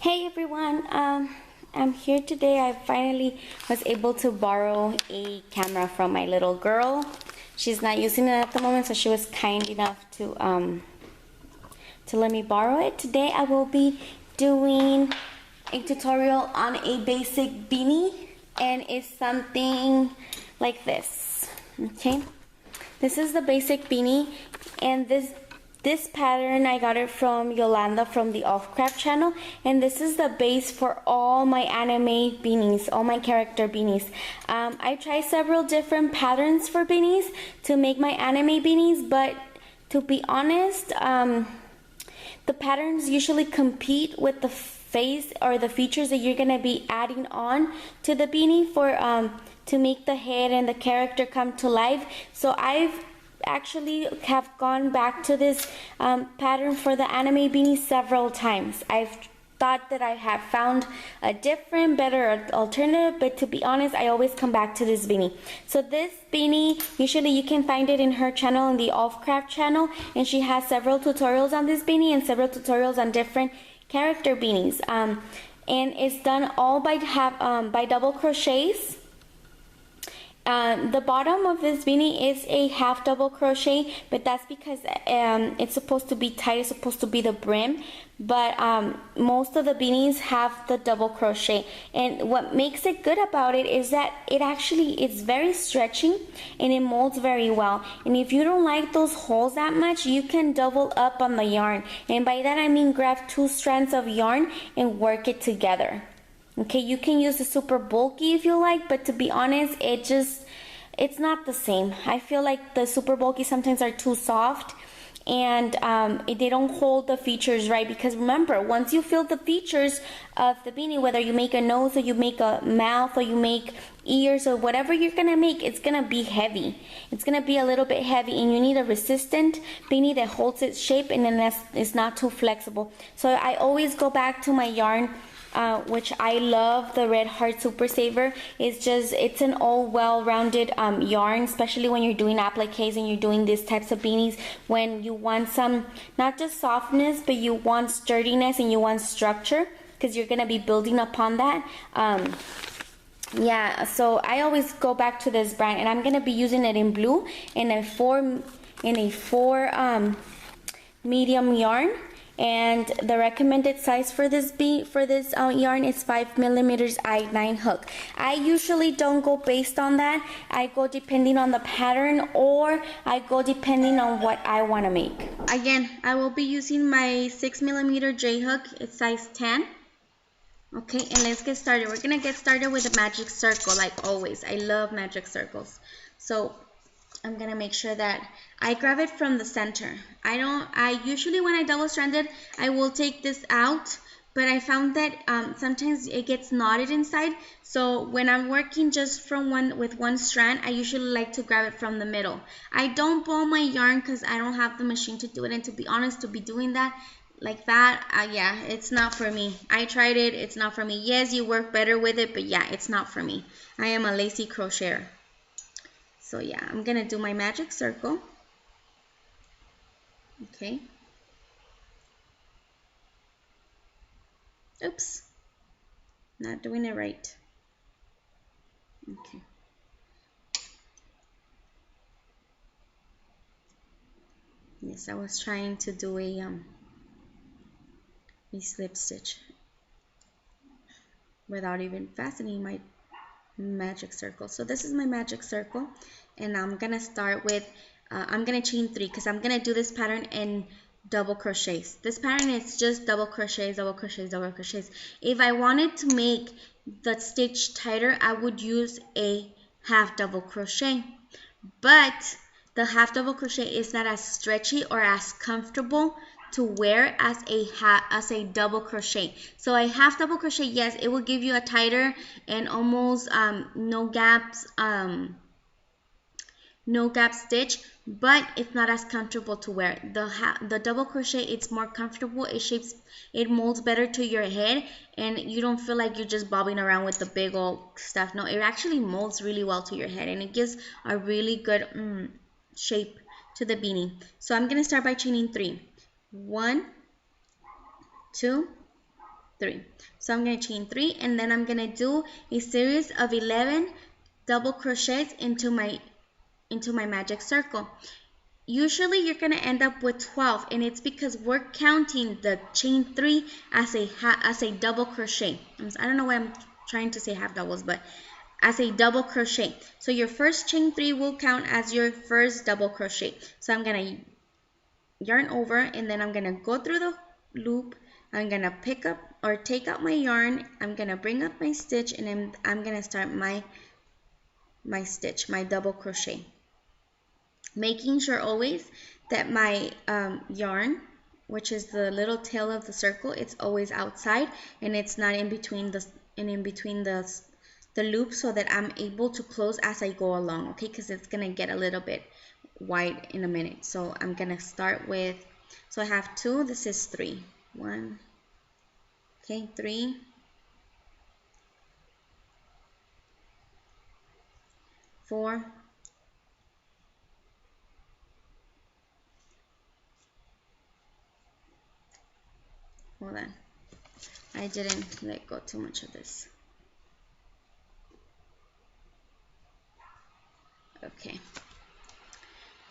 Hey everyone, I'm here today. I finally was able to borrow a camera from my little girl. She's not using it at the moment, so she was kind enough to let me borrow it. Today I will be doing a tutorial on a basic beanie, and it's something like this. Okay, this is the basic beanie, and this pattern I got it from Yolanda from the Off Craft channel, and this is the base for all my anime beanies, all my character beanies. I tried several different patterns for beanies to make my anime beanies, but to be honest, the patterns usually compete with the face or the features that you're gonna be adding on to the beanie for to make the head and the character come to life. So I've actually have gone back to this pattern for the anime beanie several times. I've thought that I have found a different, better alternative, but to be honest, I always come back to this beanie. So this beanie, usually you can find it in her channel, in the Off Craft channel, and she has several tutorials on this beanie and several tutorials on different character beanies. And it's done all by double crochets. The bottom of this beanie is a half double crochet, but that's because it's supposed to be tight, it's supposed to be the brim, but most of the beanies have the double crochet, and what makes it good about it is that it's very stretchy and it molds very well. And if you don't like those holes that much, you can double up on the yarn, and by that I mean grab 2 strands of yarn and work it together. Okay, you can use the super bulky if you like, but to be honest, it's not the same. I feel like the super bulky sometimes are too soft, and they don't hold the features right, because remember, once you fill the features of the beanie, whether you make a nose or you make a mouth or you make ears or whatever you're gonna make, it's gonna be heavy. It's gonna be a little bit heavy, and you need a resistant beanie that holds its shape and then it's not too flexible. So I always go back to my yarn, which I love, the Red Heart Super Saver. It's an all well-rounded yarn, especially when you're doing appliques and you're doing these types of beanies, when you want some, not just softness, but you want sturdiness and you want structure, because you're gonna be building upon that. Yeah, so I always go back to this brand, and I'm gonna be using it in blue in a four medium yarn. And the recommended size for this yarn is 5mm I-9 hook. I usually don't go based on that. I go depending on the pattern, or I go depending on what I want to make. Again, I will be using my 6mm J hook. It's size 10. Okay, and let's get started. We're gonna get started with a magic circle, like always. I love magic circles. So I'm gonna make sure that I grab it from the center. I usually, when I double stranded, I will take this out, but I found that sometimes it gets knotted inside. So when I'm working just with one strand, I usually like to grab it from the middle. I don't ball my yarn because I don't have the machine to do it, and to be honest, to be doing that like that, yeah, it's not for me. I tried it, it's not for me. Yes, you work better with it, but yeah, it's not for me. I am a lazy crocheter. So yeah, I'm gonna do my magic circle. Okay. Oops, not doing it right. Okay. Yes, I was trying to do a slip stitch without even fastening my magic circle. So this is my magic circle, and I'm gonna start with I'm gonna chain 3, because I'm gonna do this pattern in double crochets. This pattern is just double crochets, double crochets, double crochets. If I wanted to make the stitch tighter, I would use a half double crochet, but the half double crochet is not as stretchy or as comfortable to wear as a double crochet. So a half double crochet, yes, it will give you a tighter and almost no gaps stitch, but it's not as comfortable to wear. The double crochet, it's more comfortable, it molds better to your head, and you don't feel like you're just bobbing around with the big old stuff. No, it actually molds really well to your head, and it gives a really good shape to the beanie. So I'm gonna start by chaining 3. 1, 2, 3. So I'm going to chain 3, and then I'm going to do a series of 11 double crochets into my magic circle. Usually you're going to end up with 12, and it's because we're counting the chain 3 as a double crochet. I don't know why I'm trying to say half doubles, but as a double crochet. So your first chain 3 will count as your first double crochet. So I'm going to yarn over, and then I'm going to go through the loop. I'm going to pick up or take out my yarn. I'm going to bring up my stitch, and then I'm going to start my stitch, my double crochet. Making sure always that my yarn, which is the little tail of the circle, it's always outside and it's not in between the loop, so that I'm able to close as I go along, okay? Because it's gonna get a little bit wide in a minute. So I'm gonna start with, so I have 2, this is 3, 1, okay, 3, 4, hold on, I didn't let go too much of this. Okay,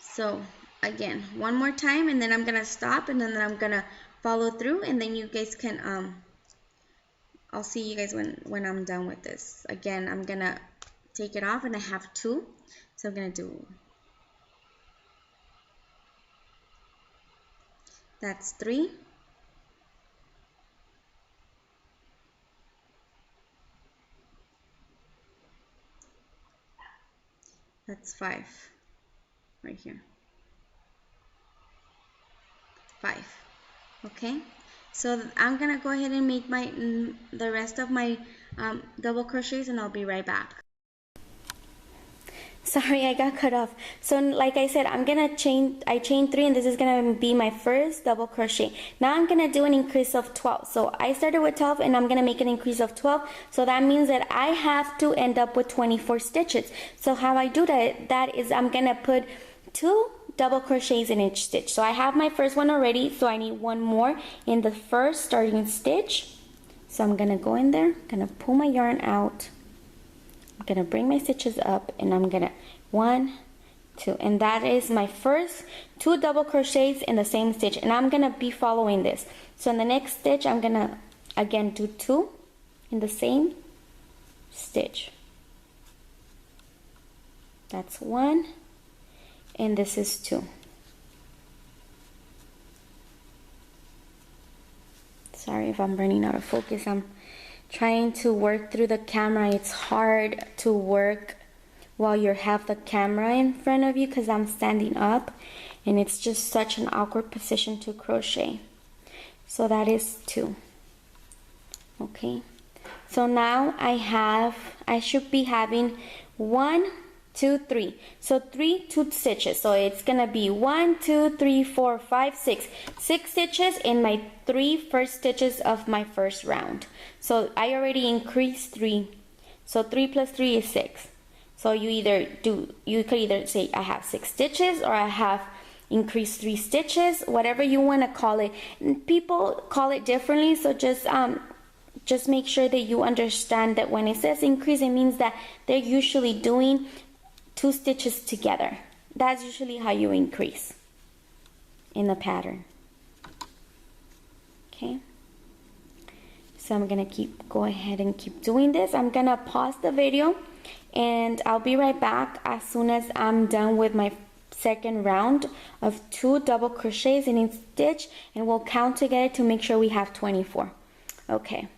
so again, one more time, and then I'm gonna stop, and then I'm gonna follow through, and then you guys can I'll see you guys when I'm done with this. Again, I'm gonna take it off, and I have 2, so I'm gonna do, that's 3, that's 5 right here, 5. Okay, so I'm gonna go ahead and make the rest of my double crochets, and I'll be right back. Sorry, I got cut off. So like I said, I chained 3, and this is gonna be my first double crochet. Now I'm gonna do an increase of 12. So I started with 12, and I'm gonna make an increase of 12. So that means that I have to end up with 24 stitches. So how I do that is I'm gonna put 2 double crochets in each stitch. So I have my first one already, so I need one more in the first starting stitch. So I'm gonna go in there, gonna pull my yarn out, I'm gonna bring my stitches up, and I'm gonna 1, 2, and that is my first 2 double crochets in the same stitch, and I'm gonna be following this. So in the next stitch, I'm gonna again do 2 in the same stitch. That's 1, and this is 2. Sorry if I'm running out of focus. I'm trying to work through the camera. It's hard to work while you have the camera in front of you because I'm standing up, and it's just such an awkward position to crochet. So that is 2. Okay, so now I should be having 1, 2, 3. So 3 2 stitches. So it's gonna be 1, 2, 3, 4, 5, 6. 6 stitches in my 3 first stitches of my first round. So I already increased 3. So 3 plus 3 is 6. So you could either say I have 6 stitches, or I have increased 3 stitches, whatever you want to call it. People call it differently, so just make sure that you understand that when it says increase, it means that they're usually doing 2 stitches together. That's usually how you increase in the pattern. Okay, so I'm gonna go ahead and keep doing this. I'm gonna pause the video, and I'll be right back as soon as I'm done with my second round of 2 double crochets in each stitch, and we'll count together to make sure we have 24. Okay.